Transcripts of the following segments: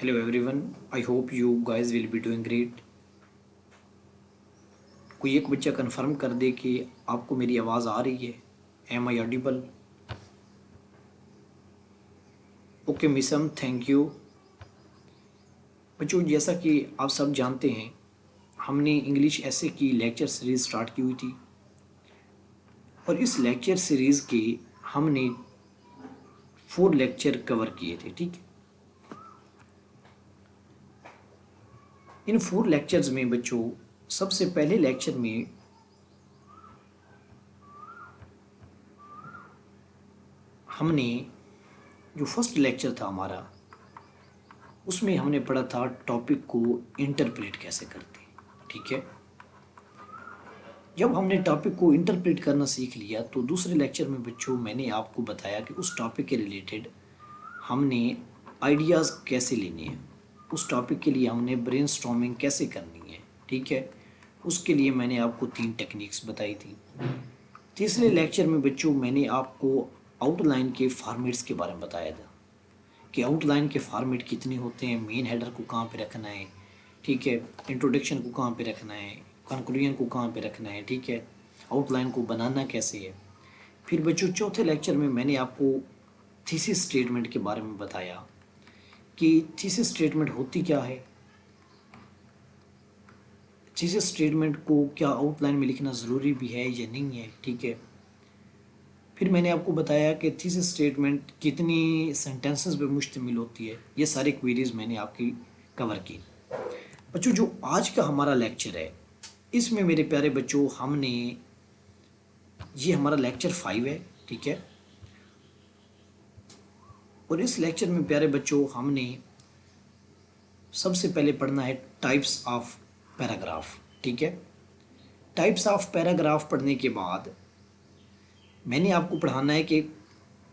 Hello everyone, I hope you guys will be doing great. कोई एक बच्चा confirm कर दे कि आपको मेरी आवाज़ आ रही है. Am I audible? ओके मिसम, थैंक यू. बच्चों, जैसा कि आप सब जानते हैं, हमने इंग्लिश ऐसे की लेक्चर सीरीज़ स्टार्ट की हुई थी और इस लेक्चर सीरीज़ के हमने 4 लेक्चर कवर किए थे. ठीक है, इन 4 लेक्चर्स में बच्चों सबसे पहले लेक्चर में हमने जो फर्स्ट लेक्चर था हमारा, उसमें हमने पढ़ा था टॉपिक को इंटरप्रेट कैसे करते हैं. ठीक है, जब हमने टॉपिक को इंटरप्रेट करना सीख लिया तो दूसरे लेक्चर में बच्चों मैंने आपको बताया कि उस टॉपिक के रिलेटेड हमने आइडियाज़ कैसे लेने हैं, उस टॉपिक के लिए हमने ब्रेनस्टॉर्मिंग कैसे करनी है. ठीक है, उसके लिए मैंने आपको 3 टेक्निक्स बताई थी. तीसरे लेक्चर में बच्चों मैंने आपको आउटलाइन के फॉर्मेट्स के बारे में बताया था कि आउटलाइन के फॉर्मेट कितने होते हैं, मेन हेडर को कहाँ पे रखना है. ठीक है, इंट्रोडक्शन को कहाँ पे रखना है, कंक्लूजन को कहाँ पे रखना है. ठीक है, आउटलाइन को बनाना कैसे है. फिर बच्चों चौथे लेक्चर में मैंने आपको थीसिस स्टेटमेंट के बारे में बताया कि थीसिस स्टेटमेंट होती क्या है, थीसिस स्टेटमेंट को क्या आउटलाइन में लिखना ज़रूरी भी है या नहीं है. ठीक है, फिर मैंने आपको बताया कि थीसिस स्टेटमेंट कितनी सेंटेंसेस पे मुश्तमिल होती है. ये सारी क्वेरीज मैंने आपकी कवर की. बच्चों, जो आज का हमारा लेक्चर है, इसमें मेरे प्यारे बच्चों हमने, ये हमारा लेक्चर 5 है. ठीक है, और इस लेक्चर में प्यारे बच्चों हमने सबसे पहले पढ़ना है टाइप्स ऑफ पैराग्राफ. ठीक है, टाइप्स ऑफ पैराग्राफ पढ़ने के बाद मैंने आपको पढ़ाना है कि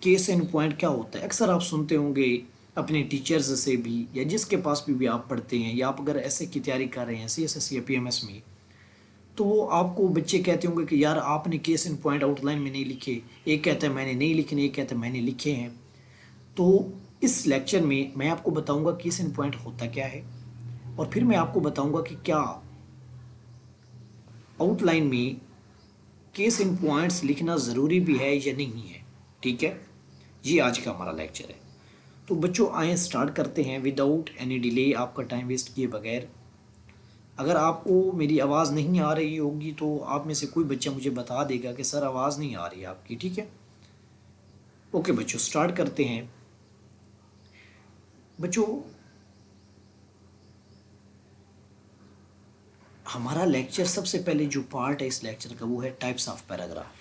केस एंड पॉइंट क्या होता है. अक्सर आप सुनते होंगे अपने टीचर्स से भी या जिसके पास भी आप पढ़ते हैं, या आप अगर ऐसे की तैयारी कर रहे हैं CSS या PMS में, तो वो आपको बच्चे कहते होंगे कि यार आपने केस एंड पॉइंट आउटलाइन में नहीं लिखे. एक कहता है मैंने नहीं लिखे, एक कहता है मैंने लिखे हैं. तो इस लेक्चर में मैं आपको बताऊंगा केस एंड पॉइंट होता क्या है, और फिर मैं आपको बताऊंगा कि क्या आउटलाइन में केस एंड पॉइंट्स लिखना ज़रूरी भी है या नहीं है. ठीक है, ये आज का हमारा लेक्चर है. तो बच्चों आए स्टार्ट करते हैं विदाउट एनी डिले, आपका टाइम वेस्ट किए बगैर. अगर आपको मेरी आवाज़ नहीं आ रही होगी तो आप में से कोई बच्चा मुझे बता देगा कि सर आवाज़ नहीं आ रही आपकी. ठीक है, ओके बच्चों स्टार्ट करते हैं. बच्चों, हमारा लेक्चर सबसे पहले जो पार्ट है इस लेक्चर का वो है types of paragraph.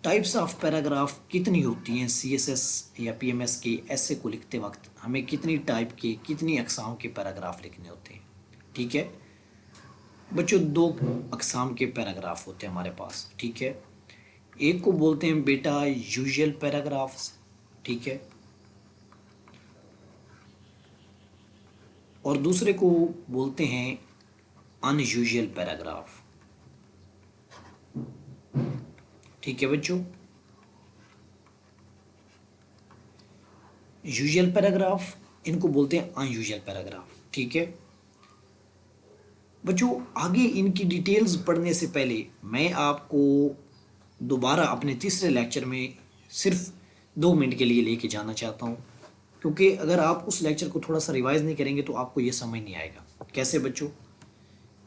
Types of paragraph कितनी होती हैं CSS या PMS के ऐसे को लिखते वक्त, हमें कितनी टाइप के, कितनी अकसाम के पैराग्राफ लिखने होते हैं. ठीक है बच्चों, 2 अकसाम के पैराग्राफ होते हैं हमारे पास. ठीक है, एक को बोलते हैं बेटा यूजुअल पैराग्राफ्स. ठीक है, और दूसरे को बोलते हैं अनयूजुअल पैराग्राफ. ठीक है बच्चों, यूजुअल पैराग्राफ, इनको बोलते हैं अनयूजुअल पैराग्राफ. ठीक है बच्चों, आगे इनकी डिटेल्स पढ़ने से पहले मैं आपको दोबारा अपने तीसरे लेक्चर में सिर्फ 2 मिनट के लिए लेके जाना चाहता हूँ, क्योंकि अगर आप उस लेक्चर को थोड़ा सा रिवाइज नहीं करेंगे तो आपको ये समझ नहीं आएगा. कैसे बच्चों?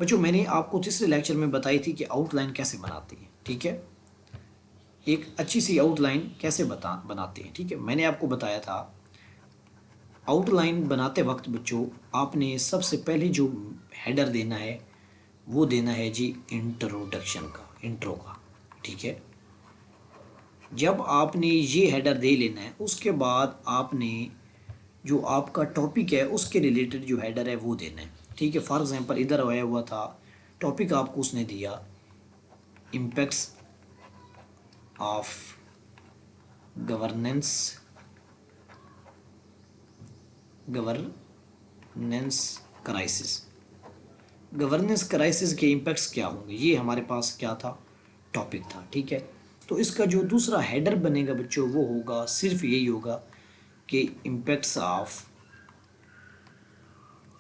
बच्चों मैंने आपको तीसरे लेक्चर में बताई थी कि आउटलाइन कैसे बनाती है. ठीक है, एक अच्छी सी आउटलाइन कैसे बनाते हैं. ठीक है, मैंने आपको बताया था आउटलाइन बनाते वक्त बच्चों आपने सबसे पहले जो हेडर देना है वो देना है जी इंट्रोडक्शन का, इंट्रो का. ठीक है, जब आपने ये हेडर दे लेना है उसके बाद आपने जो आपका टॉपिक है उसके रिलेटेड जो हेडर है वो देना है. ठीक है, फॉर एग्जांपल इधर आया हुआ था टॉपिक, आपको उसने दिया impacts of governance crisis. Governance crisis के इम्पैक्ट्स क्या होंगे, ये हमारे पास क्या था, टॉपिक था. ठीक है, तो इसका जो दूसरा हेडर बनेगा बच्चों वो होगा, सिर्फ यही होगा के इम्पैक्ट्स ऑफ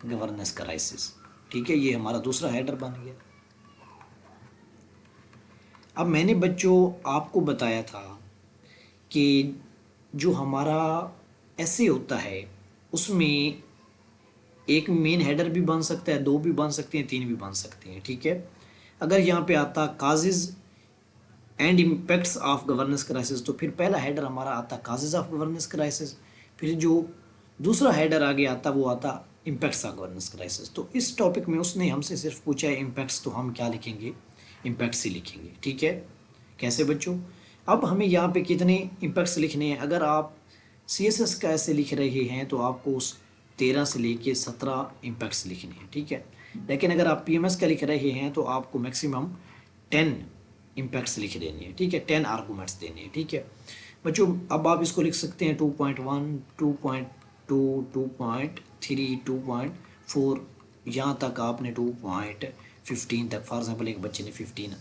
गवर्नेंस क्राइसिस। ठीक है, ये हमारा दूसरा हेडर बन गया। अब मैंने बच्चों आपको बताया था कि जो हमारा ऐसे होता है उसमें एक मेन हेडर भी बन सकता है, दो भी बन सकते हैं, तीन भी बन सकते हैं। ठीक है, अगर यहाँ पे आता causes and impacts of governance crisis तो फिर पहला हेडर हमारा आता काजेज ऑफ गवर्नेंस क्राइसिस, फिर जो दूसरा हेडर आगे आता वो आता इम्पैक्ट्स ऑफ गवर्नेंस क्राइसिस। तो इस टॉपिक में उसने हमसे सिर्फ पूछा है इम्पैक्ट्स, तो हम क्या लिखेंगे, इम्पैक्ट्स ही लिखेंगे। ठीक है, कैसे बच्चों? अब हमें यहाँ पे कितने इम्पैक्ट्स लिखने हैं? अगर आप CSS का ऐसे लिख रहे हैं तो आपको उस 13 से लेके 17 इम्पैक्ट्स लिखने हैं। ठीक है, लेकिन अगर आप PMS का लिख रहे हैं तो आपको मैक्सिमम 10 इम्पैक्ट्स लिख देने हैं। ठीक है, 10 आर्गूमेंट्स देने हैं। ठीक है बच्चों, अब आप इसको लिख सकते हैं 2.1, 2.2, 2.3, 2.4, यहाँ तक आपने 2.15 तक, फॉर एग्जाम्पल एक बच्चे ने 15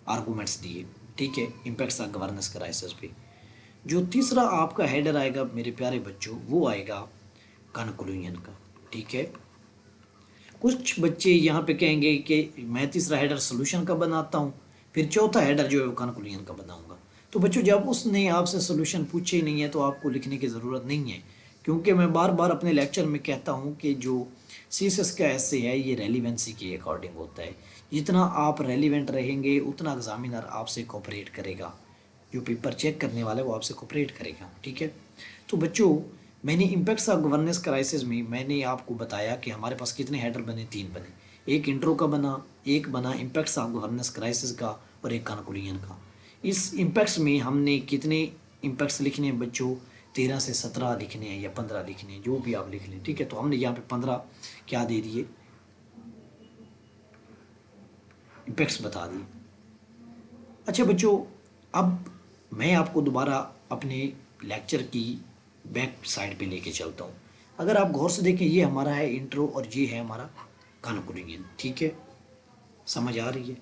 आर्गूमेंट्स दिए। ठीक है, इम्पैक्ट्स ऑफ गवर्नेंस क्राइसिस पे। जो तीसरा आपका हेडर आएगा मेरे प्यारे बच्चों, वो आएगा कंक्लूजन का। ठीक है, कुछ बच्चे यहाँ पे कहेंगे कि मैं तीसरा हेडर सोल्यूशन का बनाता हूँ, फिर चौथा हेडर जो है वो कंक्लूजन का बनाऊंगा। तो बच्चों जब उसने आपसे सोल्यूशन पूछे नहीं है तो आपको लिखने की ज़रूरत नहीं है, क्योंकि मैं बार बार अपने लेक्चर में कहता हूँ कि जो CSS का ऐसे है ये रेलिवेंसी के अकॉर्डिंग होता है। जितना आप रेलिवेंट रहेंगे उतना एग्जामिनर आपसे कोऑपरेट करेगा, जो पेपर चेक करने वाला है वो आपसे कोऑपरेट करेगा। ठीक है, तो बच्चों मैंने इम्पैक्ट्स ऑफ गवर्नेंस क्राइसिस में मैंने आपको बताया कि हमारे पास कितने हेडर बने, 3 बने। एक इंट्रो का बना, एक बना इम्पैक्ट्स ऑफ गवर्नेंस क्राइसिस का, और एक कंक्लूजन का। इस इम्पैक्ट्स में हमने कितने इम्पैक्ट्स लिखने हैं बच्चों? 13 से 17 लिखने हैं या 15 लिखने हैं, जो भी आप लिख लें। ठीक है, तो हमने यहाँ पे 15 क्या दे दिए, इम्पैक्ट्स बता दिए। अच्छा बच्चों, अब मैं आपको दोबारा अपने लेक्चर की बैक साइड पे लेके चलता हूँ। अगर आप गौर से देखें, ये हमारा है इंट्रो और ये है हमारा कंक्लूजन। ठीक है, समझ आ रही है?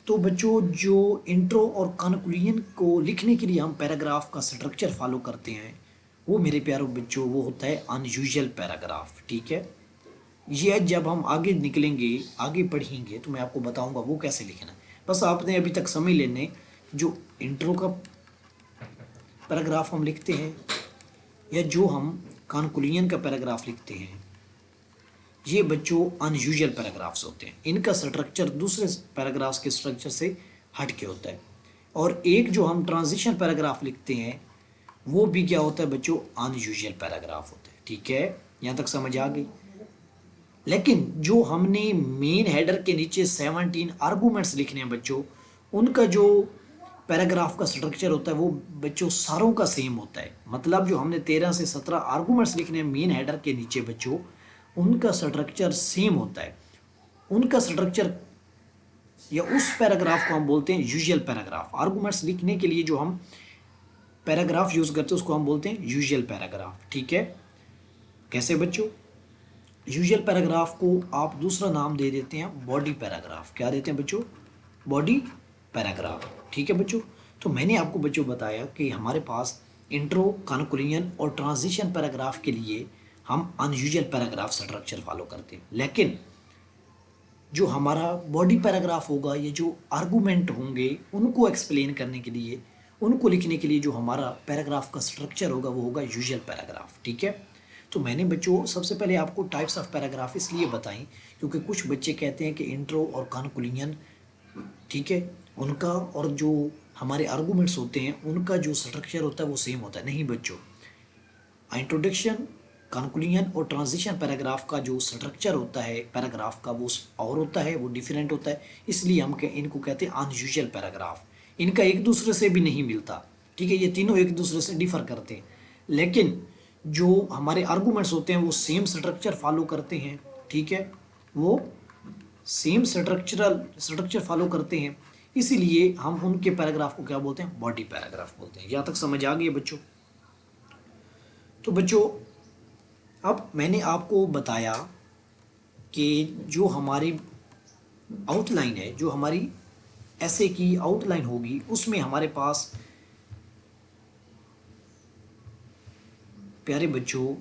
तो बच्चों जो इंट्रो और कंक्लूजन को लिखने के लिए हम पैराग्राफ का स्ट्रक्चर फॉलो करते हैं, वो मेरे प्यारों बच्चों वो होता है अनयूजुअल पैराग्राफ। ठीक है, ये जब हम आगे निकलेंगे, आगे पढ़ेंगे तो मैं आपको बताऊंगा वो कैसे लिखना है। बस आपने अभी तक समझ लेने, जो इंट्रो का पैराग्राफ हम लिखते हैं या जो हम कंक्लूजन का पैराग्राफ लिखते हैं, ये बच्चों अनयूजुअल पैराग्राफ्स होते हैं। इनका स्ट्रक्चर दूसरे पैराग्राफ्स के स्ट्रक्चर से हट के होता है। और एक जो हम ट्रांजिशन पैराग्राफ लिखते हैं वो भी क्या होता है बच्चों, अनयूजुअल पैराग्राफ होता है। ठीक है, यहाँ तक समझ आ गई? लेकिन जो हमने मेन हेडर के नीचे 17 आर्गूमेंट्स लिखने हैं बच्चों, उनका जो पैराग्राफ का स्ट्रक्चर होता है वो बच्चों सारों का सेम होता है। मतलब जो हमने 13 से 17 आर्गूमेंट्स लिखने हैं मेन हेडर के नीचे बच्चों, उनका स्ट्रक्चर सेम होता है। उनका स्ट्रक्चर या उस पैराग्राफ को हम बोलते हैं यूजुअल पैराग्राफ। आर्गूमेंट्स लिखने के लिए जो हम पैराग्राफ यूज करते हैं उसको हम बोलते हैं यूजुअल पैराग्राफ। ठीक है, कैसे बच्चों? यूजुअल पैराग्राफ को आप दूसरा नाम दे देते हैं बॉडी पैराग्राफ। क्या देते हैं बच्चों? Body paragraph. ठीक है बच्चों, तो मैंने आपको बच्चों बताया कि हमारे पास इंट्रो, कंक्लूजन और ट्रांजिशन पैराग्राफ के लिए हम अनयूजुअल पैराग्राफ स्ट्रक्चर फॉलो करते हैं। लेकिन जो हमारा बॉडी पैराग्राफ होगा, ये जो आर्गूमेंट होंगे उनको एक्सप्लेन करने के लिए, उनको लिखने के लिए जो हमारा पैराग्राफ का स्ट्रक्चर होगा वो होगा यूजुअल पैराग्राफ। ठीक है, तो मैंने बच्चों सबसे पहले आपको टाइप्स ऑफ पैराग्राफ इसलिए बताई क्योंकि कुछ बच्चे कहते हैं कि इंट्रो और कंक्लूजन, ठीक है, उनका और जो हमारे आर्गूमेंट्स होते हैं उनका जो स्ट्रक्चर होता है वो सेम होता है। नहीं बच्चों, इंट्रोडक्शन, कंक्लूजन और ट्रांजिशन पैराग्राफ का जो स्ट्रक्चर होता है पैराग्राफ का वो और होता है, वो डिफरेंट होता है। इसलिए हम इनको कहते हैं अनयूजुअल पैराग्राफ। इनका एक दूसरे से भी नहीं मिलता। ठीक है, ये तीनों एक दूसरे से डिफर करते हैं, लेकिन जो हमारे आर्गूमेंट्स होते हैं वो सेम स्ट्रक्चर फॉलो करते हैं। ठीक है, वो सेम स्ट्रक्चर फॉलो करते हैं, इसीलिए हम उनके पैराग्राफ को क्या बोलते हैं, बॉडी पैराग्राफ बोलते हैं। यहाँ तक समझ आ गई है बच्चों? तो बच्चों अब मैंने आपको बताया कि जो हमारी आउटलाइन है, जो हमारी ऐसे की आउटलाइन होगी, उसमें हमारे पास प्यारे बच्चों,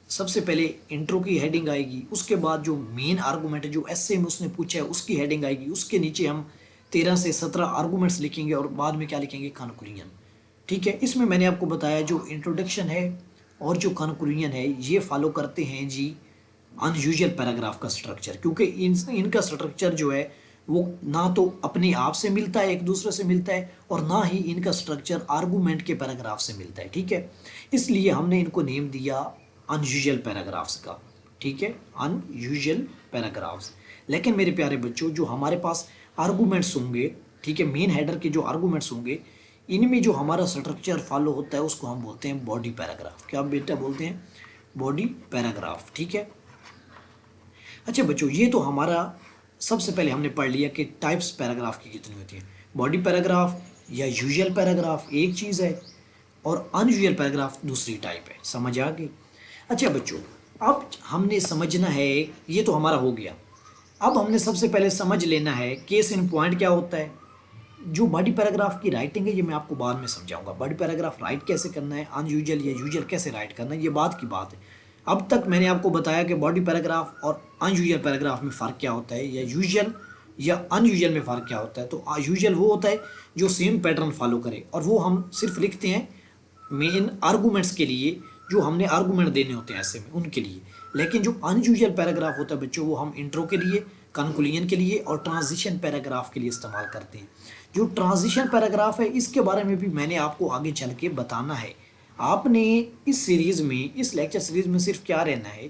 सबसे पहले इंट्रो की हेडिंग आएगी, उसके बाद जो मेन आर्गूमेंट है जो एसए में उसने पूछा है उसकी हेडिंग आएगी, उसके नीचे हम 13 से 17 आर्गूमेंट्स लिखेंगे और बाद में क्या लिखेंगे, कंक्लूजन। ठीक है, इसमें मैंने आपको बताया जो इंट्रोडक्शन है और जो कंक्लूजन है ये फॉलो करते हैं जी अनयूजुअल पैराग्राफ का स्ट्रक्चर, क्योंकि इनका स्ट्रक्चर जो है वो ना तो अपने आप से मिलता है, एक दूसरे से मिलता है, और ना ही इनका स्ट्रक्चर आर्गूमेंट के पैराग्राफ से मिलता है। ठीक है, इसलिए हमने इनको नेम दिया अनयूजुअल पैराग्राफ्स का। ठीक है, अनयूजुअल पैराग्राफ्स। लेकिन मेरे प्यारे बच्चों, जो हमारे पास आर्गूमेंट्स होंगे, ठीक है, मेन हेडर के जो आर्गूमेंट्स होंगे, इनमें जो हमारा स्ट्रक्चर फॉलो होता है उसको हम बोलते हैं बॉडी पैराग्राफ। क्या बेटा बोलते हैं? Body paragraph. ठीक है, अच्छा बच्चों, ये तो हमारा सबसे पहले हमने पढ़ लिया कि टाइप्स पैराग्राफ की कितनी होती हैं। बॉडी पैराग्राफ या यूजुअल पैराग्राफ एक चीज़ है और अनयूजुअल पैराग्राफ दूसरी टाइप है। समझ आ गई? अच्छा बच्चों, अब हमने समझना है, ये तो हमारा हो गया। अब हमने सबसे पहले समझ लेना है केस इन पॉइंट क्या होता है। जो बॉडी पैराग्राफ की राइटिंग है ये मैं आपको बाद में समझाऊंगा। बॉडी पैराग्राफ राइट कैसे करना है, अनयूजुअल या यूजुअल कैसे राइट करना है, ये बात की बात है। अब तक मैंने आपको बताया कि बॉडी पैराग्राफ और अनयूजुअल पैराग्राफ में फ़र्क क्या होता है, या यूजुअल या अनयूजुअल में फ़र्क क्या होता है। तो यूजुअल वो होता है जो सेम पैटर्न फॉलो करे, और वो हम सिर्फ लिखते हैं मेन आर्गूमेंट्स के लिए, जो हमने आर्गूमेंट देने होते हैं ऐसे में उनके लिए। लेकिन जो अनयूजुअल पैराग्राफ होता है बच्चों, वो हम इंट्रो के लिए, कंक्लूजन के लिए और ट्रांजिशन पैराग्राफ के लिए इस्तेमाल करते हैं। जो ट्रांजिशन पैराग्राफ है इसके बारे में भी मैंने आपको आगे चल के बताना है। आपने इस सीरीज़ में, इस लेक्चर सीरीज़ में सिर्फ क्या रहना है,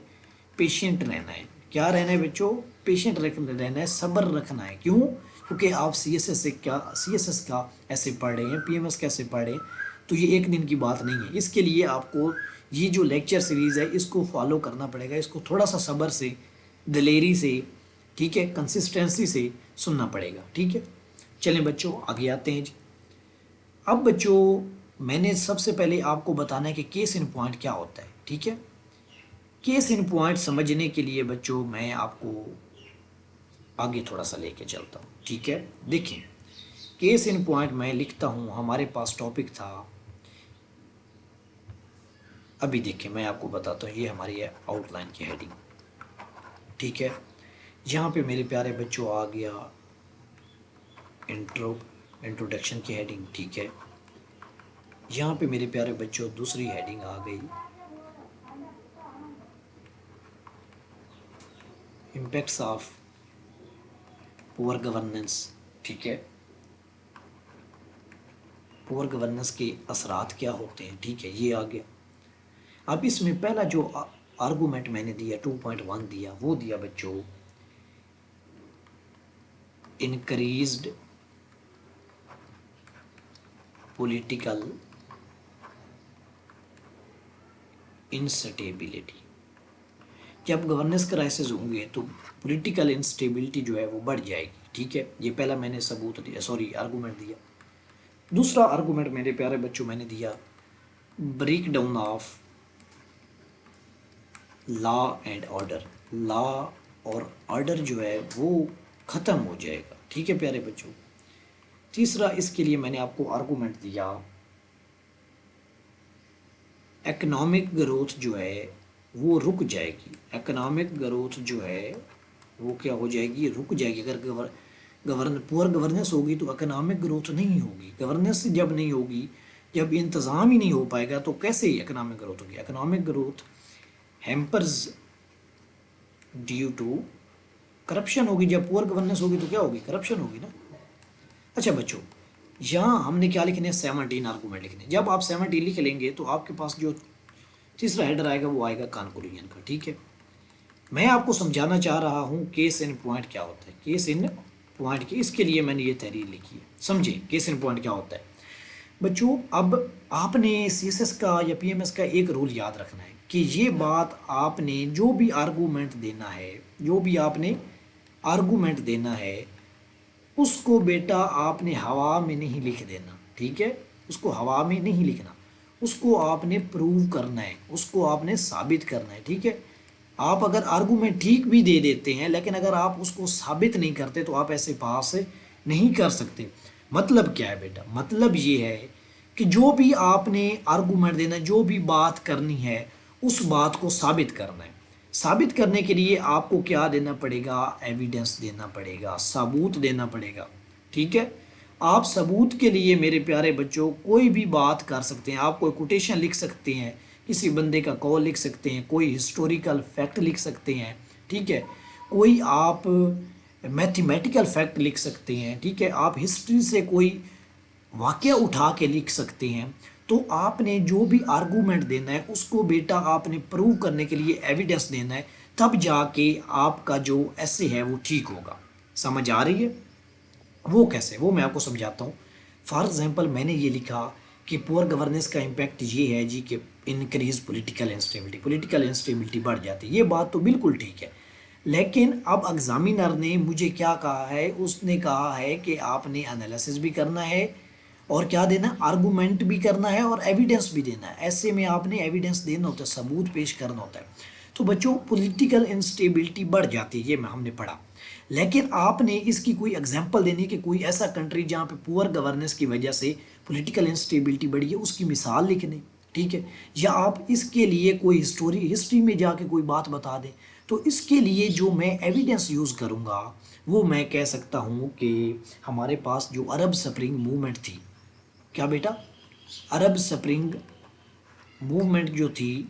पेशेंट रहना है। क्या रहना है बच्चों? पेशेंट रहना है, सब्र रखना है। क्यों? क्योंकि आप सीएसएस का ऐसे पढ़ रहे हैं, पीएमएस कैसे पढ़ रहे हैं, तो ये एक दिन की बात नहीं है। इसके लिए आपको ये जो लेक्चर सीरीज़ है इसको फॉलो करना पड़ेगा, इसको थोड़ा सा सब्र से, दिलेरी से, ठीक है, कंसिस्टेंसी से सुनना पड़ेगा। ठीक है, चलें बच्चों आगे आते हैं जी। अब बच्चों, मैंने सबसे पहले आपको बताना है कि केस इन पॉइंट क्या होता है। ठीक है, केस इन पॉइंट समझने के लिए बच्चों मैं आपको आगे थोड़ा सा लेके चलता हूँ। ठीक है, देखें, केस इन पॉइंट मैं लिखता हूँ, हमारे पास टॉपिक था, अभी देखिए मैं आपको बताता हूँ, ये हमारी है आउटलाइन की हेडिंग। ठीक है, यहाँ पे मेरे प्यारे बच्चों आ गया इंट्रोडक्शन की हेडिंग। ठीक है, यहाँ पे मेरे प्यारे बच्चों दूसरी हेडिंग आ गई, इम्पैक्ट्स ऑफ पुअर गवर्नेंस। ठीक है, पुअर गवर्नेंस के असरात क्या होते हैं। ठीक है, ये आ गया। अब इसमें पहला जो आर्गूमेंट मैंने दिया 2.1 दिया, वो दिया बच्चों इंक्रीज्ड पॉलिटिकल इंस्टेबिलिटी। जब गवर्नेंस क्राइसिस होंगे तो पॉलिटिकल इंस्टेबिलिटी जो है वो बढ़ जाएगी। ठीक है, ये पहला मैंने सबूत दिया, सॉरी आर्गूमेंट दिया। दूसरा आर्गूमेंट मेरे प्यारे बच्चों मैंने दिया break down of law and order. Law और ऑर्डर जो है वो ख़त्म हो जाएगा। ठीक है प्यारे बच्चों। तीसरा, इसके लिए मैंने आपको आर्गूमेंट दिया इकोनॉमिक ग्रोथ जो है वो रुक जाएगी। इकोनॉमिक ग्रोथ जो है वो क्या हो जाएगी, रुक जाएगी। अगर पुअर गवर्नेंस होगी तो इकोनॉमिक ग्रोथ नहीं होगी। गवर्नेंस जब नहीं होगी, जब इंतज़ाम ही नहीं हो पाएगा तो कैसे इकोनॉमिक ग्रोथ होगी। Economic growth hampers due to corruption होगी। जब पुअर गवर्नेंस होगी तो क्या होगी, करप्शन होगी ना। अच्छा बच्चों, यहाँ हमने क्या लिखने हैं, 17 आर्गूमेंट लिखने। जब आप 17 लिख लेंगे तो आपके पास जो तीसरा हेडर आएगा वो आएगा कंक्लूजन का। ठीक है, मैं आपको समझाना चाह रहा हूँ केस इन पॉइंट क्या होता है। केस इन पॉइंट की, इसके लिए मैंने ये तहरीर लिखी है। समझे केस इन पॉइंट क्या होता है बच्चों। अब आपने सीएसएस का या पीएमएस का एक रूल याद रखना है कि ये बात आपने जो भी आर्गूमेंट देना है, जो भी आपने आर्गूमेंट देना है, उसको बेटा आपने हवा में नहीं लिख देना। ठीक है, उसको हवा में नहीं लिखना, उसको आपने प्रूव करना है, उसको आपने साबित करना है। ठीक है, आप अगर आर्गूमेंट ठीक भी दे देते हैं लेकिन अगर आप उसको साबित नहीं करते तो आप ऐसे पास नहीं कर सकते। मतलब क्या है बेटा, मतलब ये है कि जो भी आपने आर्गूमेंट देना है, जो भी बात करनी है, उस बात को साबित करना है। साबित करने के लिए आपको क्या देना पड़ेगा? एविडेंस देना पड़ेगा, सबूत देना पड़ेगा। ठीक है, आप सबूत के लिए मेरे प्यारे बच्चों कोई भी बात कर सकते हैं। आप कोई कोटेशन लिख सकते हैं, किसी बंदे का कॉल लिख सकते हैं, कोई हिस्टोरिकल फैक्ट लिख सकते हैं। ठीक है, कोई आप मैथमेटिकल फैक्ट लिख सकते हैं। ठीक है, आप हिस्ट्री से कोई वाकया उठा के लिख सकते हैं। तो आपने जो भी आर्गूमेंट देना है उसको बेटा आपने प्रूव करने के लिए एविडेंस देना है, तब जाके आपका जो ऐसे है वो ठीक होगा। समझ आ रही है? वो कैसे, वो मैं आपको समझाता हूँ। फॉर एग्जांपल मैंने ये लिखा कि पुअर गवर्नेंस का इम्पैक्ट ये है जी कि increase political instability, political instability बढ़ जाती है। ये बात तो बिल्कुल ठीक है, लेकिन अब एग्जामिनर ने मुझे क्या कहा है? उसने कहा है कि आपने एनालिसिस भी करना है और क्या देना, आर्गूमेंट भी करना है और एविडेंस भी देना है। ऐसे में आपने एविडेंस देना होता है, सबूत पेश करना होता है। तो बच्चों पॉलिटिकल इंस्टेबिलिटी बढ़ जाती है, ये हमने पढ़ा। लेकिन आपने इसकी कोई एग्जांपल देनी है कि कोई ऐसा कंट्री जहाँ पे पुअर गवर्नेंस की वजह से पॉलिटिकल इंस्टेबिलिटी बढ़ी है, उसकी मिसाल लिखनी। ठीक है, या आप इसके लिए कोई हिस्ट्री में जाके कोई बात बता दें। तो इसके लिए जो मैं एविडेंस यूज़ करूँगा वो मैं कह सकता हूँ कि हमारे पास जो अरब स्प्रिंग मूवमेंट थी, क्या बेटा, अरब स्प्रिंग मूवमेंट जो थी,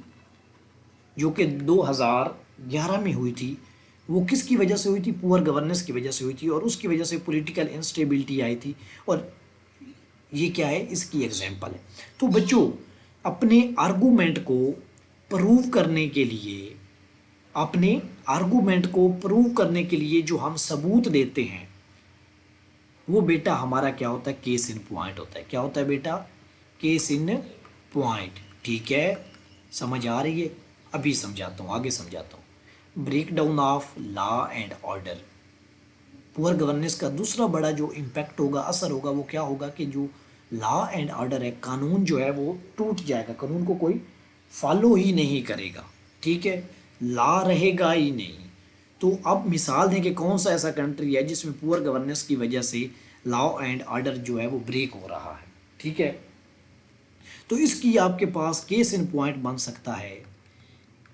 जो कि 2011 में हुई थी, वो किसकी वजह से हुई थी? पुअर गवर्नेंस की वजह से हुई थी, और उसकी वजह से पॉलिटिकल इंस्टेबिलिटी आई थी। और ये क्या है? इसकी एग्जांपल है। तो बच्चों अपने आर्गूमेंट को प्रूव करने के लिए, अपने आर्गूमेंट को प्रूव करने के लिए जो हम सबूत देते हैं वो बेटा हमारा क्या होता है? केस इन पॉइंट होता है। क्या होता है बेटा? Case in point. ठीक है, समझ आ रही है? अभी समझाता हूँ, आगे समझाता हूँ। Break down of law and order. Poor governance का दूसरा बड़ा जो इम्पैक्ट होगा, असर होगा, वो क्या होगा कि जो लॉ एंड ऑर्डर है, कानून जो है वो टूट जाएगा, कानून को कोई फॉलो ही नहीं करेगा। ठीक है, लॉ रहेगा ही नहीं। तो अब मिसाल दें कि कौन सा ऐसा कंट्री है जिसमें पुअर गवर्नेंस की वजह से लॉ एंड ऑर्डर जो है वो ब्रेक हो रहा है। ठीक है, तो इसकी आपके पास केस इन पॉइंट बन सकता है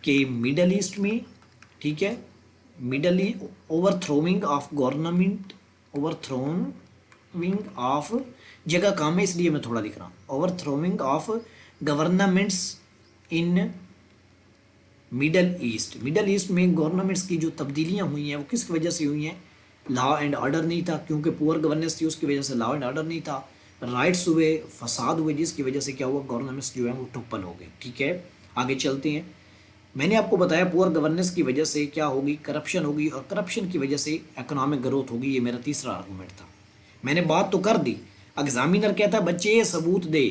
कि मिडल ईस्ट में, ठीक है, मिडल ओवरथ्रोइंग ऑफ गवर्नमेंट, ओवरथ्रोइंग ऑफ, जगह काम है इसलिए मैं थोड़ा लिख रहा हूँ, ओवरथ्रोइंग of governments in middle east. Middle east में गवर्नमेंट्स की जो तब्दीलियां हुई हैं वो किस वजह से हुई हैं? लॉ एंड ऑर्डर नहीं था, क्योंकि पुअर गवर्नेंस थी, उसकी वजह से लॉ एंड ऑर्डर नहीं था। राइट्स हुए, फसाद हुए, जिसकी वजह से क्या हुआ? गवर्नमेंट्स जो है वो टुप्पल हो गई। ठीक है, आगे चलते हैं। मैंने आपको बताया पुअर गवर्नेंस की वजह से क्या होगी? करप्शन होगी, और करप्शन की वजह से इकोनॉमिक ग्रोथ होगी। ये मेरा तीसरा आर्गूमेंट था। मैंने बात तो कर दी। एग्जामिनर कहता है बच्चे ये सबूत दे,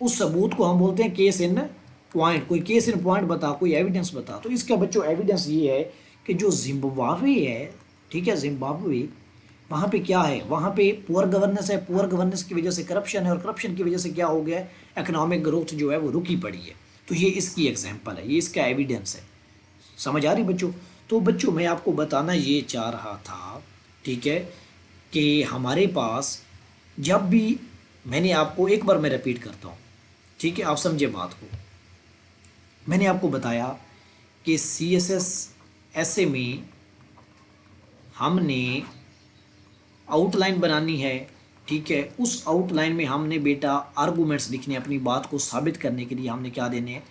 उस सबूत को हम बोलते हैं केस इन पॉइंट। कोई केस इन पॉइंट बता, कोई एविडेंस बता। तो इसका बच्चों एविडेंस ये है कि जो जिम्बाब्वे है, ठीक है, जिम्बाब्वे, वहाँ पे क्या है? वहाँ पे पुअर गवर्नेंस है, पुअर गवर्नेंस की वजह से करप्शन है, और करप्शन की वजह से क्या हो गया है? इकोनॉमिक ग्रोथ जो है वो रुकी पड़ी है। तो ये इसकी एग्जाम्पल है, ये इसका एविडेंस है। समझ आ रही बच्चों? तो बच्चों मैं आपको बताना ये चाह रहा था, ठीक है, कि हमारे पास जब भी, मैंने आपको एक बार मैं रिपीट करता हूँ, ठीक है, आप समझे बात को। मैंने आपको बताया कि CSS ऐसे में हमने आउटलाइन बनानी है। ठीक है, उस आउटलाइन में हमने बेटा आर्गूमेंट्स लिखने, अपनी बात को साबित करने के लिए हमने क्या देने हैं?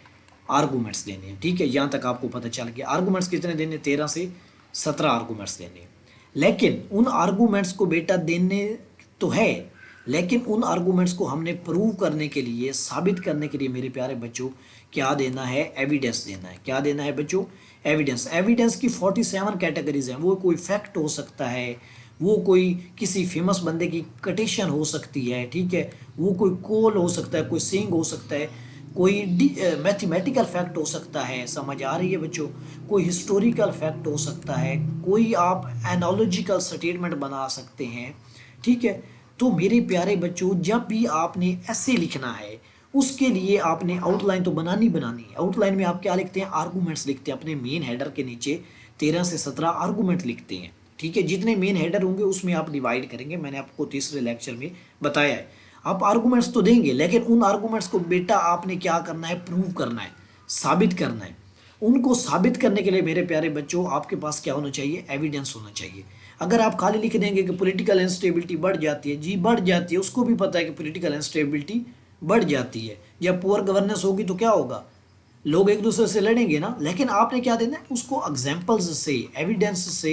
आर्गूमेंट्स देने हैं। ठीक है, यहाँ तक आपको पता चल गया। आर्गूमेंट्स कितने देने? 13 से 17 आर्गूमेंट्स देने हैं। लेकिन उन आर्गूमेंट्स को बेटा देने तो है, लेकिन उन आर्गूमेंट्स को हमने प्रूव करने के लिए, साबित करने के लिए मेरे प्यारे बच्चों क्या देना है? एविडेंस देना है। क्या देना है बच्चों? एविडेंस। एविडेंस की 47 कैटेगरीज हैं। वो कोई फैक्ट हो सकता है, वो कोई किसी फेमस बंदे की कटिशन हो सकती है, ठीक है, वो कोई कोल हो सकता है, कोई सिंग हो सकता है, कोई मैथमेटिकल फैक्ट हो सकता है। समझ आ रही है बच्चों? कोई हिस्टोरिकल फैक्ट हो सकता है, कोई आप एनालॉजिकल स्टेटमेंट बना सकते हैं। ठीक है, तो मेरे प्यारे बच्चों जब भी आपने ऐसे लिखना है, उसके लिए आपने आउटलाइन तो बनानी है। आउटलाइन में आप क्या लिखते हैं? आर्गूमेंट्स लिखते हैं। अपने मेन हेडर के नीचे 13 से 17 आर्गूमेंट लिखते हैं। ठीक है, जितने मेन हेडर होंगे उसमें आप डिवाइड करेंगे। मैंने आपको तीसरे लेक्चर में बताया है। आप आर्गूमेंट्स तो देंगे, लेकिन उन आर्गूमेंट्स को बेटा आपने क्या करना है, प्रूव करना है, साबित करना है। उनको साबित करने के लिए मेरे प्यारे बच्चों आपके पास क्या होना चाहिए, एविडेंस होना चाहिए। अगर आप खाली लिख देंगे कि पॉलिटिकल इंस्टेबिलिटी बढ़ जाती है, जी बढ़ जाती है, उसको भी पता है कि पॉलिटिकल इंस्टेबिलिटी बढ़ जाती है। जब पुअर गवर्नेंस होगी तो क्या होगा, लोग एक दूसरे से लड़ेंगे ना। लेकिन आपने क्या देना है, उसको एग्जाम्पल्स से, एविडेंस से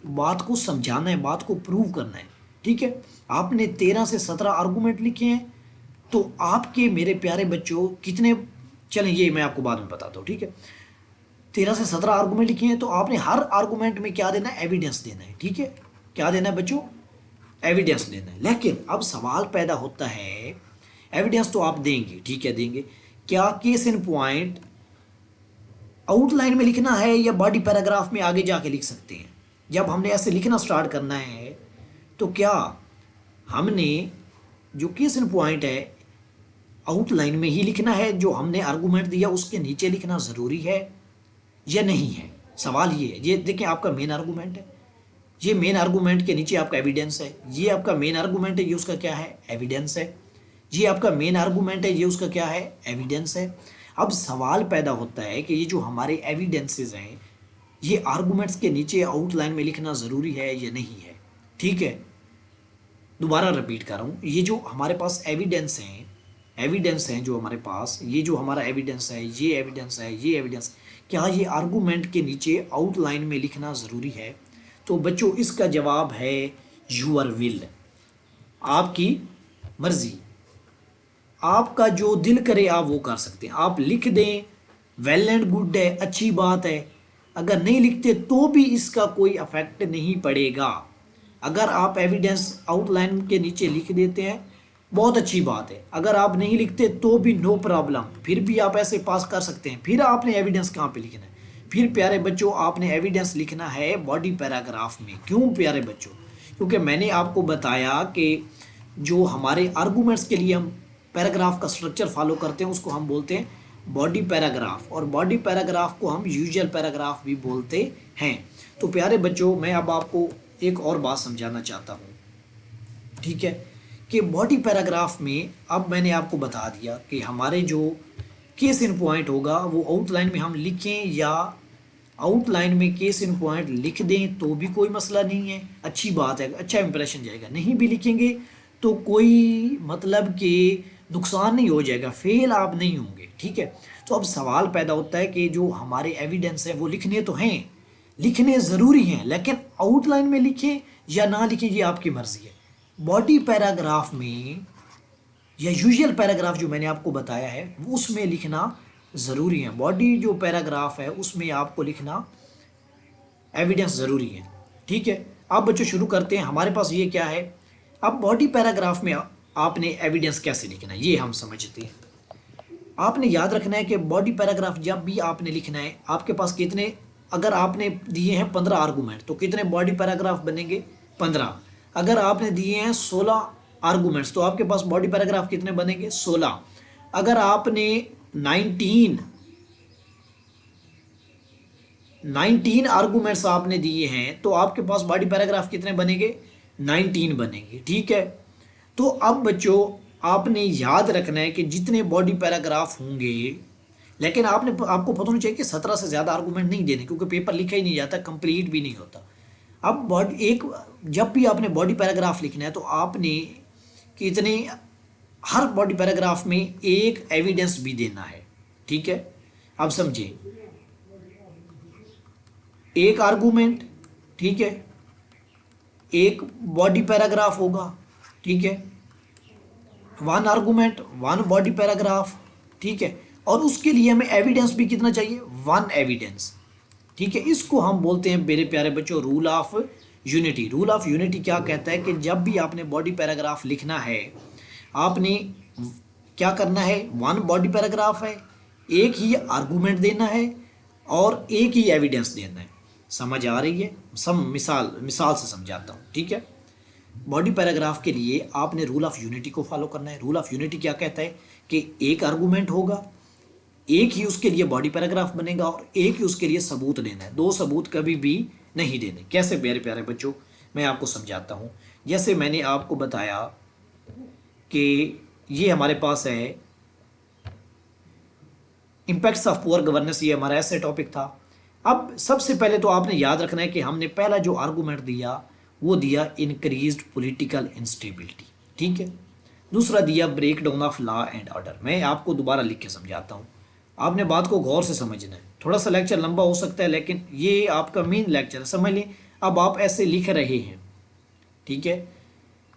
बात को समझाना है, बात को प्रूव करना है। ठीक है, आपने 13 से 17 आर्गूमेंट लिखे हैं, तो आपके मेरे प्यारे बच्चों कितने, चलें ये मैं आपको बाद में बताता हूँ। ठीक है, 13 से 17 आर्गूमेंट लिखे हैं, तो आपने हर आर्गूमेंट में क्या देना है, एविडेंस देना है। ठीक है, क्या देना है बच्चों, एविडेंस देना है। लेकिन अब सवाल पैदा होता है, एविडेंस तो आप देंगे, ठीक है देंगे, क्या केस इन पॉइंट आउटलाइन में लिखना है या बॉडी पैराग्राफ में आगे जाके लिख सकते हैं। जब हमने ऐसे लिखना स्टार्ट करना है तो क्या हमने जो केस इन पॉइंट है आउटलाइन में ही लिखना है, जो हमने आर्गूमेंट दिया उसके नीचे लिखना ज़रूरी है या नहीं है। सवाल ये है, ये देखिए आपका मेन आर्गूमेंट है, ये मेन आर्गूमेंट के नीचे आपका एविडेंस है, ये आपका मेन आर्गूमेंट है, ये उसका क्या है, एविडेंस है। ये आपका मेन आर्गूमेंट है, ये उसका क्या है, एविडेंस है। अब सवाल पैदा होता है कि ये जो हमारे एविडेंसेस हैं, ये आर्गूमेंट्स के नीचे आउटलाइन में लिखना ज़रूरी है या नहीं है। ठीक है, दोबारा रिपीट कर रहा हूँ, ये जो हमारे पास एविडेंस हैं, एविडेंस हैं जो हमारे पास, ये जो हमारा एविडेंस है, ये एविडेंस है, ये एविडेंस, क्या ये आर्गूमेंट के नीचे आउटलाइन में लिखना ज़रूरी है। तो बच्चों इसका जवाब है यूअर विल, आपकी मर्जी, आपका जो दिल करे आप वो कर सकते हैं। आप लिख दें, वेल एंड गुड है, अच्छी बात है। अगर नहीं लिखते तो भी इसका कोई इफेक्ट नहीं पड़ेगा। अगर आप एविडेंस आउटलाइन के नीचे लिख देते हैं, बहुत अच्छी बात है। अगर आप नहीं लिखते तो भी नो प्रॉब्लम, फिर भी आप ऐसे पास कर सकते हैं। फिर आपने एविडेंस कहाँ पे लिखना है, फिर प्यारे बच्चों आपने एविडेंस लिखना है बॉडी पैराग्राफ में। क्यों प्यारे बच्चों, क्योंकि मैंने आपको बताया कि जो हमारे आर्गूमेंट्स के लिए हम पैराग्राफ का स्ट्रक्चर फॉलो करते हैं उसको हम बोलते हैं बॉडी पैराग्राफ, और बॉडी पैराग्राफ को हम यूजुअल पैराग्राफ भी बोलते हैं। तो प्यारे बच्चों मैं अब आपको एक और बात समझाना चाहता हूँ, ठीक है, कि बॉडी पैराग्राफ में अब मैंने आपको बता दिया कि हमारे जो केस इन पॉइंट होगा वो आउटलाइन में हम लिखें या आउटलाइन में केस इन पॉइंट लिख दें तो भी कोई मसला नहीं है, अच्छी बात है, अच्छा इंप्रेशन जाएगा। नहीं भी लिखेंगे तो कोई मतलब कि नुकसान नहीं हो जाएगा, फेल आप नहीं होंगे। ठीक है, तो अब सवाल पैदा होता है कि जो हमारे एविडेंस है वो लिखने तो हैं, लिखने ज़रूरी हैं, लेकिन आउटलाइन में लिखें या ना लिखें ये आपकी मर्ज़ी है। बॉडी पैराग्राफ में या यूजुअल पैराग्राफ जो मैंने आपको बताया है उसमें लिखना ज़रूरी है। बॉडी जो पैराग्राफ है उसमें आपको लिखना एविडेंस ज़रूरी है। ठीक है, अब बच्चों शुरू करते हैं। हमारे पास ये क्या है, अब बॉडी पैराग्राफ में आपने एविडेंस कैसे लिखना है ये हम समझते हैं। आपने याद रखना है कि बॉडी पैराग्राफ जब भी आपने लिखना है, आपके पास कितने, अगर आपने दिए हैं 15 आर्गूमेंट तो कितने बॉडी पैराग्राफ बनेंगे, 15। अगर आपने दिए हैं 16 आर्गूमेंट्स तो आपके पास बॉडी पैराग्राफ कितने बनेंगे, 16। अगर आपने 19 आर्गूमेंट्स आपने दिए हैं तो आपके पास बॉडी पैराग्राफ कितने बनेंगे, 19 बनेंगे। ठीक है, तो अब बच्चों आपने याद रखना है कि जितने बॉडी पैराग्राफ होंगे, लेकिन आपको पता होना चाहिए कि 17 से ज़्यादा आर्गूमेंट नहीं देने, क्योंकि पेपर लिखा ही नहीं जाता, कंप्लीट भी नहीं होता। अब जब भी आपने बॉडी पैराग्राफ लिखना है तो आपने कितने, हर बॉडी पैराग्राफ में एक एविडेंस भी देना है। ठीक है, अब समझिए, एक आर्गूमेंट, ठीक है, एक बॉडी पैराग्राफ होगा। ठीक है, 1 आर्गूमेंट 1 बॉडी पैराग्राफ। ठीक है, और उसके लिए हमें एविडेंस भी कितना चाहिए, 1 एविडेंस। ठीक है, इसको हम बोलते हैं मेरे प्यारे बच्चों rule of unity. Rule of unity क्या कहता है कि जब भी आपने बॉडी पैराग्राफ लिखना है आपने क्या करना है, 1 बॉडी पैराग्राफ है, एक ही आर्गूमेंट देना है और एक ही एविडेंस देना है। समझ आ रही है, सब मिसाल से समझाता हूँ। ठीक है, बॉडी पैराग्राफ के लिए आपने रूल ऑफ यूनिटी को फॉलो करना है। रूल ऑफ यूनिटी क्या कहता है कि एक आर्गूमेंट होगा, एक ही उसके लिए बॉडी पैराग्राफ बनेगा और एक ही उसके लिए सबूत देना है, 2 सबूत कभी भी नहीं देने। कैसे प्यारे प्यारे बच्चों, मैं आपको समझाता हूँ। जैसे मैंने आपको बताया कि ये हमारे पास है इम्पैक्ट्स ऑफ पुअर गवर्नेंस, ये हमारा ऐसे टॉपिक था। अब सबसे पहले तो आपने याद रखना है कि हमने पहला जो आर्गूमेंट दिया वो दिया इंक्रीज्ड पॉलिटिकल इंस्टेबिलिटी, ठीक है। दूसरा दिया break down of law and order. मैं आपको दोबारा लिख के समझाता हूँ, आपने बात को गौर से समझना है। थोड़ा सा लेक्चर लंबा हो सकता है लेकिन ये आपका मेन लेक्चर है, समझ लें। अब आप ऐसे लिख रहे हैं, ठीक है।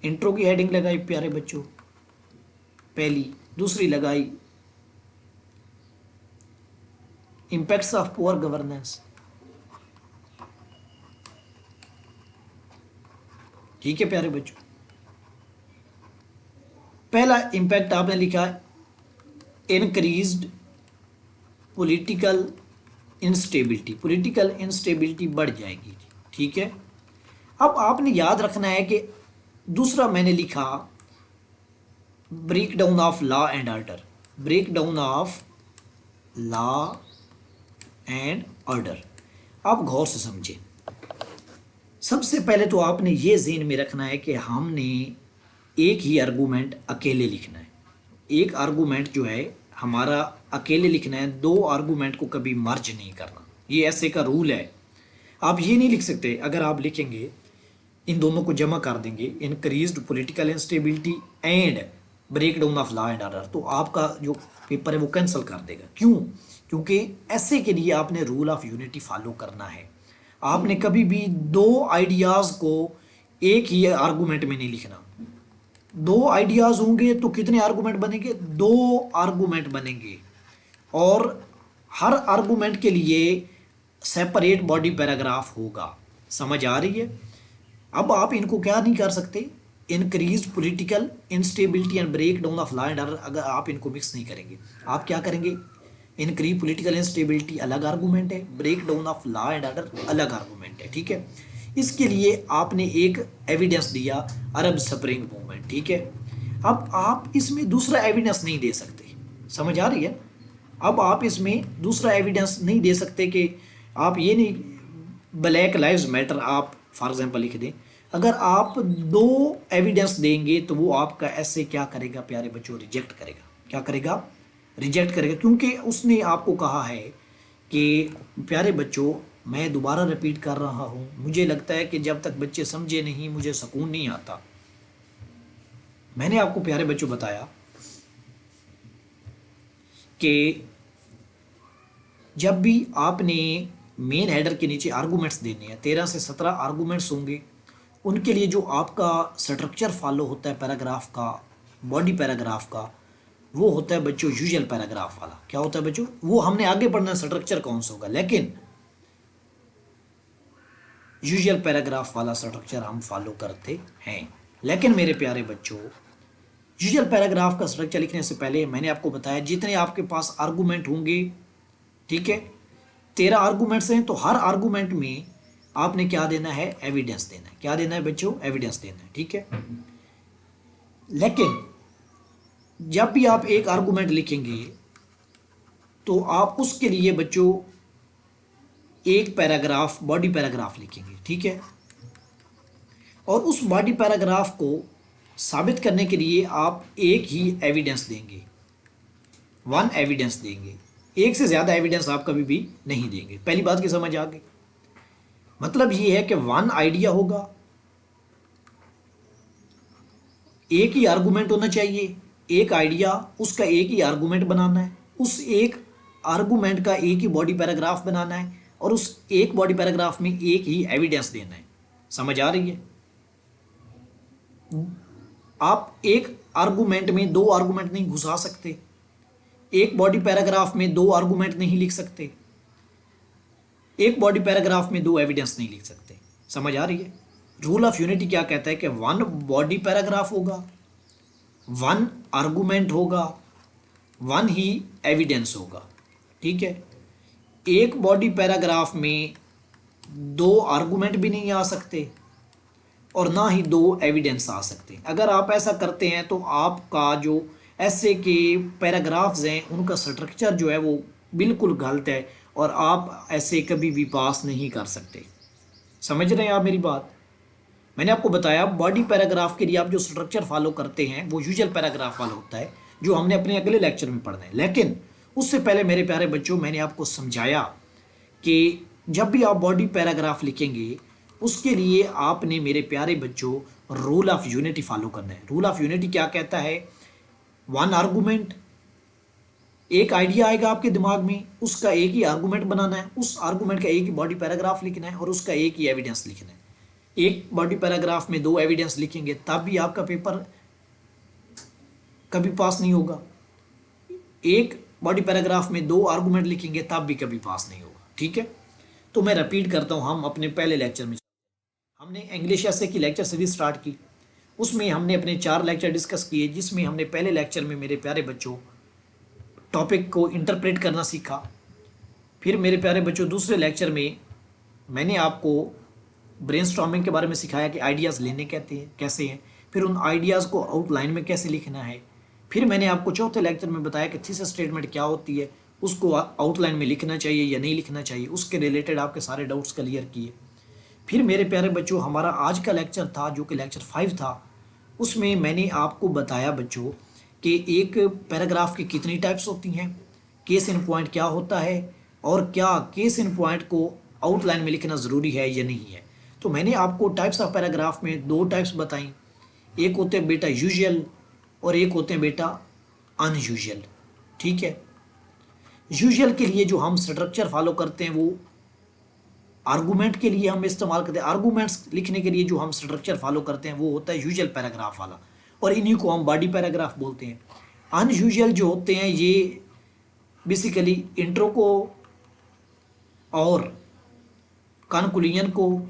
इंट्रो की हेडिंग लगाई प्यारे बच्चों, पहली। दूसरी लगाई इम्पैक्ट्स ऑफ पुअर गवर्नेंस, ठीक है प्यारे बच्चों। पहला इम्पैक्ट आपने लिखा increased political instability, political instability बढ़ जाएगी, ठीक है। अब आपने याद रखना है कि दूसरा मैंने लिखा break down of law and order, break down of law and order. आप गौर से समझें। सबसे पहले तो आपने ये ज़हन में रखना है कि हमने एक ही आर्गूमेंट अकेले लिखना है। एक आर्गूमेंट जो है हमारा अकेले लिखना है, दो आर्गूमेंट को कभी मर्ज नहीं करना, ये ऐसे का रूल है। आप ये नहीं लिख सकते, अगर आप लिखेंगे इन दोनों को जमा कर देंगे, increased political instability and break down of law and order, तो आपका जो पेपर है वो कैंसिल कर देगा। क्यों? क्योंकि ऐसे के लिए आपने रूल ऑफ यूनिटी फॉलो करना है। आपने कभी भी दो आइडियाज़ को एक ही आर्गूमेंट में नहीं लिखना। दो आइडियाज़ होंगे तो कितने आर्गूमेंट बनेंगे? दो आर्गूमेंट बनेंगे, और हर आर्गूमेंट के लिए सेपरेट बॉडी पैराग्राफ होगा। समझ आ रही है? अब आप इनको क्या नहीं कर सकते, increase political instability and break down of law and order, अगर आप इनको मिक्स नहीं करेंगे, आप क्या करेंगे? इंक्रीज पॉलिटिकल इंस्टेबिलिटी अलग आर्गूमेंट है, break down of law and order अलग आर्गूमेंट है, ठीक है। इसके लिए आपने एक एविडेंस दिया, अरब स्प्रिंग मूवमेंट, ठीक है। अब आप इसमें दूसरा एविडेंस नहीं दे सकते, समझ आ रही है? अब आप इसमें दूसरा एविडेंस नहीं दे सकते कि आप ये नहीं, ब्लैक लाइव्स मैटर आप फॉर एग्जांपल लिख दें। अगर आप दो एविडेंस देंगे तो वो आपका ऐसे क्या करेगा प्यारे बच्चों? रिजेक्ट करेगा। क्या करेगा? रिजेक्ट करेगा, क्योंकि उसने आपको कहा है कि प्यारे बच्चों, मैं दोबारा रिपीट कर रहा हूँ, मुझे लगता है कि जब तक बच्चे समझे नहीं मुझे सुकून नहीं आता। मैंने आपको प्यारे बच्चों बताया कि जब भी आपने मेन हेडर के नीचे आर्गूमेंट्स देने हैं, 13 से 17 आर्गूमेंट्स होंगे, उनके लिए जो आपका स्ट्रक्चर फॉलो होता है पैराग्राफ का, बॉडी पैराग्राफ का, वो होता है बच्चों यूजुअल पैराग्राफ वाला। क्या होता है बच्चों? वो हमने आगे पढ़ना स्ट्रक्चर कौन सा होगा, लेकिन यूजुअल पैराग्राफ वाला स्ट्रक्चर हम फॉलो करते हैं। लेकिन मेरे प्यारे बच्चों, यूजुअल पैराग्राफ का स्ट्रक्चर लिखने से पहले मैंने आपको बताया जितने आपके पास आर्गूमेंट होंगे, ठीक है, 13 आर्गूमेंट्स हैं, तो हर आर्गूमेंट में आपने क्या देना है? एविडेंस देना है। क्या देना है बच्चों? एविडेंस देना है, ठीक है। लेकिन जब भी आप एक आर्गूमेंट लिखेंगे तो आप उसके लिए बच्चों एक पैराग्राफ, बॉडी पैराग्राफ लिखेंगे, ठीक है। और उस बॉडी पैराग्राफ को साबित करने के लिए आप एक ही एविडेंस देंगे, वन एविडेंस देंगे। एक से ज़्यादा एविडेंस आप कभी भी नहीं देंगे। पहली बात की समझ आ गई? मतलब ये है कि वन आइडिया होगा, एक ही आर्गूमेंट होना चाहिए, एक आइडिया, उसका एक ही आर्गूमेंट बनाना है, उस एक आर्गूमेंट का एक ही बॉडी पैराग्राफ बनाना है, और उस एक बॉडी पैराग्राफ में एक ही एविडेंस देना है। समझ आ रही है? आप एक आर्गूमेंट में दो आर्गूमेंट नहीं घुसा सकते, एक बॉडी पैराग्राफ में दो आर्गूमेंट नहीं लिख सकते, एक बॉडी पैराग्राफ में दो एविडेंस नहीं लिख सकते। समझ आ रही है? रूल ऑफ यूनिटी क्या कहता है कि वन बॉडी पैराग्राफ होगा, वन आर्गूमेंट होगा, वन ही एविडेंस होगा, ठीक है। एक बॉडी पैराग्राफ में दो आर्गूमेंट भी नहीं आ सकते और ना ही दो एविडेंस आ सकते। अगर आप ऐसा करते हैं तो आपका जो ऐसे के पैराग्राफ्स हैं उनका स्ट्रक्चर जो है वो बिल्कुल गलत है, और आप ऐसे कभी भी पास नहीं कर सकते। समझ रहे हैं आप मेरी बात? मैंने आपको बताया बॉडी पैराग्राफ के लिए आप जो स्ट्रक्चर फॉलो करते हैं वो यूजुअल पैराग्राफ वाला होता है, जो हमने अपने अगले लेक्चर में पढ़ना है। लेकिन उससे पहले मेरे प्यारे बच्चों, मैंने आपको समझाया कि जब भी आप बॉडी पैराग्राफ लिखेंगे उसके लिए आपने मेरे प्यारे बच्चों रूल ऑफ यूनिटी फॉलो करना है। रूल ऑफ यूनिटी क्या कहता है? वन आर्गूमेंट, एक आइडिया आएगा आपके दिमाग में, उसका एक ही आर्गूमेंट बनाना है, उस आर्गूमेंट का एक ही बॉडी पैराग्राफ लिखना है और उसका एक ही एविडेंस लिखना है। एक बॉडी पैराग्राफ में दो एविडेंस लिखेंगे तब भी आपका पेपर कभी पास नहीं होगा। एक बॉडी पैराग्राफ में दो आर्गूमेंट लिखेंगे तब भी कभी पास नहीं होगा। ठीक है, तो मैं रिपीट करता हूं, हम अपने पहले लेक्चर में हमने इंग्लिश ऐसे की लेक्चर सीरीज स्टार्ट की। उसमें हमने अपने 4 लेक्चर डिस्कस किए, जिसमें हमने पहले लेक्चर में मेरे प्यारे बच्चों टॉपिक को इंटरप्रेट करना सीखा। फिर मेरे प्यारे बच्चों दूसरे लेक्चर में मैंने आपको ब्रेनस्टॉर्मिंग के बारे में सिखाया कि आइडियाज़ लेने कहते हैं कैसे हैं, फिर उन आइडियाज़ को आउटलाइन में कैसे लिखना है। फिर मैंने आपको चौथे लेक्चर में बताया कि थीसिस स्टेटमेंट क्या होती है, उसको आउटलाइन में लिखना चाहिए या नहीं लिखना चाहिए, उसके रिलेटेड आपके सारे डाउट्स क्लियर किए। फिर मेरे प्यारे बच्चों हमारा आज का लेक्चर था जो कि लेक्चर 5 था, उसमें मैंने आपको बताया बच्चों कि एक पैराग्राफ की कितनी टाइप्स होती हैं, केस इन पॉइंट क्या होता है, और क्या केस इन पॉइंट को आउटलाइन में लिखना ज़रूरी है या नहीं है। तो मैंने आपको टाइप्स ऑफ पैराग्राफ में 2 टाइप्स बताई, एक होते हैं बेटा यूजुअल और एक होते हैं बेटा अनयूजुअल। ठीक है, यूजुअल के लिए जो हम स्ट्रक्चर फॉलो करते हैं वो आर्गूमेंट के लिए हम इस्तेमाल करते हैं। आर्गूमेंट्स लिखने के लिए जो हम स्ट्रक्चर फॉलो करते हैं वो होता है यूजुअल पैराग्राफ वाला, और इन्हीं को हम बॉडी पैराग्राफ बोलते हैं। अनयूजुअल जो होते हैं ये बेसिकली इंट्रो को और कॉन्क्लूजन को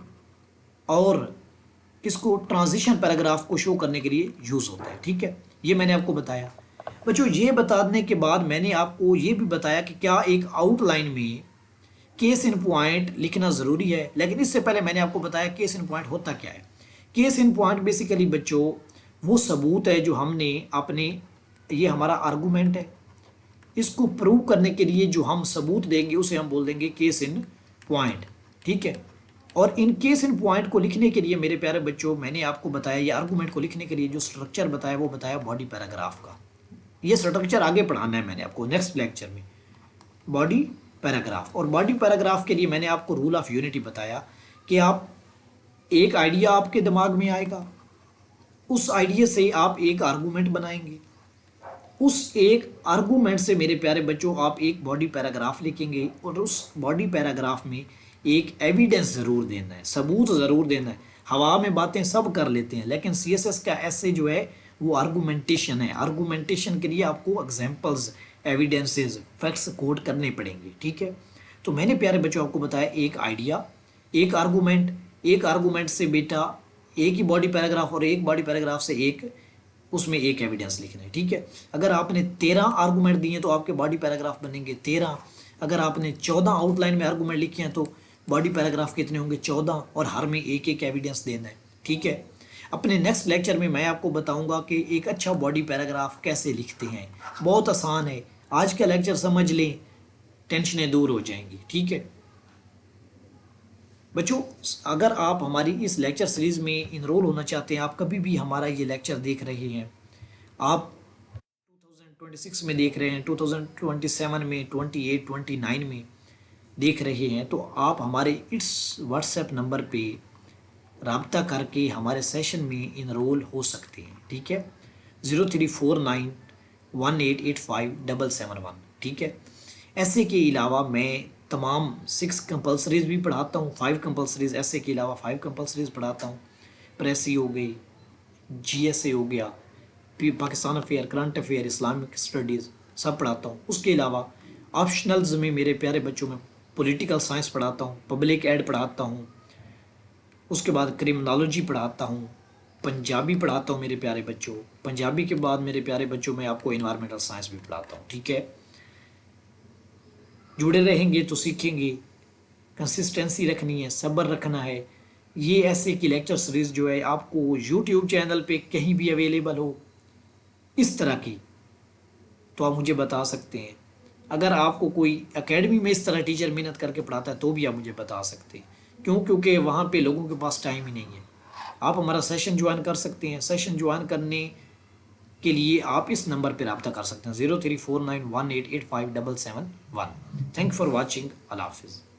और किसको ट्रांजिशन पैराग्राफ को शो करने के लिए यूज़ होता है। ठीक है, ये मैंने आपको बताया बच्चों। ये बताने के बाद मैंने आपको ये भी बताया कि क्या एक आउटलाइन में केस इन पॉइंट लिखना ज़रूरी है। लेकिन इससे पहले मैंने आपको बताया केस इन पॉइंट होता क्या है। केस इन पॉइंट बेसिकली बच्चों वो सबूत है जो हमने अपने, ये हमारा आर्गूमेंट है, इसको प्रूव करने के लिए जो हम सबूत देंगे उसे हम बोल देंगे केस इन पॉइंट। ठीक है, और इन केस इन पॉइंट को लिखने के लिए मेरे प्यारे बच्चों मैंने आपको बताया, ये आर्गूमेंट को लिखने के लिए जो स्ट्रक्चर बताया वो बताया बॉडी पैराग्राफ का। ये स्ट्रक्चर आगे पढ़ाना है मैंने आपको नेक्स्ट लेक्चर में, बॉडी पैराग्राफ। और बॉडी पैराग्राफ के लिए मैंने आपको रूल ऑफ यूनिटी बताया कि आप एक आइडिया आपके दिमाग में आएगा, उस आइडिया से आप एक आर्गूमेंट बनाएंगे, उस एक आर्गूमेंट से मेरे प्यारे बच्चों आप एक बॉडी पैराग्राफ लिखेंगे, और उस बॉडी पैराग्राफ में एक एविडेंस ज़रूर देना है, सबूत ज़रूर देना है। हवा में बातें सब कर लेते हैं, लेकिन सीएसएस का ऐसे जो है वो आर्गूमेंटेशन है। आर्गूमेंटेशन के लिए आपको एग्जाम्पल्स, एविडेंसेस, फैक्ट्स कोट करने पड़ेंगे। ठीक है, तो मैंने प्यारे बच्चों आपको बताया एक आइडिया, एक आर्गूमेंट, एक आर्गूमेंट से बेटा एक ही बॉडी पैराग्राफ, और एक बॉडी पैराग्राफ से एक, उसमें एक एविडेंस लिखना है। ठीक है, अगर आपने 13 आर्गूमेंट दिए तो आपके बॉडी पैराग्राफ बनेंगे 13। अगर आपने 14 आउटलाइन में आर्गूमेंट लिखे हैं तो बॉडी पैराग्राफ कितने होंगे? 14, और हर में एक एक एविडेंस देना है। ठीक है, अपने नेक्स्ट लेक्चर में मैं आपको बताऊंगा कि एक अच्छा बॉडी पैराग्राफ कैसे लिखते हैं। बहुत आसान है, आज का लेक्चर समझ लें, टेंशनें दूर हो जाएंगी। ठीक है बच्चों, अगर आप हमारी इस लेक्चर सीरीज़ में इनरोल होना चाहते हैं, आप कभी भी हमारा ये लेक्चर देख रहे हैं, आप 2026 में देख रहे हैं, 2027 में, 28, 29 में देख रहे हैं, तो आप हमारे इस व्हाट्सएप नंबर पे राब्ता करके हमारे सेशन में इनरोल हो सकते हैं। ठीक है, 0349188577 ठीक है। ऐसे के अलावा मैं तमाम 6 कंपल्सरीज भी पढ़ाता हूँ, 5 कंपल्सरीज, ऐसे के अलावा 5 कंपल्सरीज पढ़ाता हूँ। प्रेसी हो गई, जीएसए हो गया, Pakistan affair, current affair, Islamic studies सब पढ़ाता हूँ। उसके अलावा ऑप्शनल्स में मेरे प्यारे बच्चों में पॉलिटिकल साइंस पढ़ाता हूँ, पब्लिक एड पढ़ाता हूँ, उसके बाद क्रिमिनोलॉजी पढ़ाता हूँ, पंजाबी पढ़ाता हूँ मेरे प्यारे बच्चों। पंजाबी के बाद मेरे प्यारे बच्चों मैं आपको इन्वायरमेंटल साइंस भी पढ़ाता हूँ। ठीक है, जुड़े रहेंगे तो सीखेंगे, कंसिस्टेंसी रखनी है, सब्र रखना है। ये ऐसे की लेक्चर सीरीज़ जो है आपको यूट्यूब चैनल पे कहीं भी अवेलेबल हो इस तरह की, तो आप मुझे बता सकते हैं। अगर आपको कोई एकेडमी में इस तरह टीचर मेहनत करके पढ़ाता है तो भी आप मुझे बता सकते हैं। क्यों? क्योंकि वहाँ पे लोगों के पास टाइम ही नहीं है। आप हमारा सेशन ज्वाइन कर सकते हैं। सेशन ज्वाइन करने के लिए आप इस नंबर पर रब्ता कर सकते हैं 0349188577 1। Thank for watching. अल्लाह हाफिज़।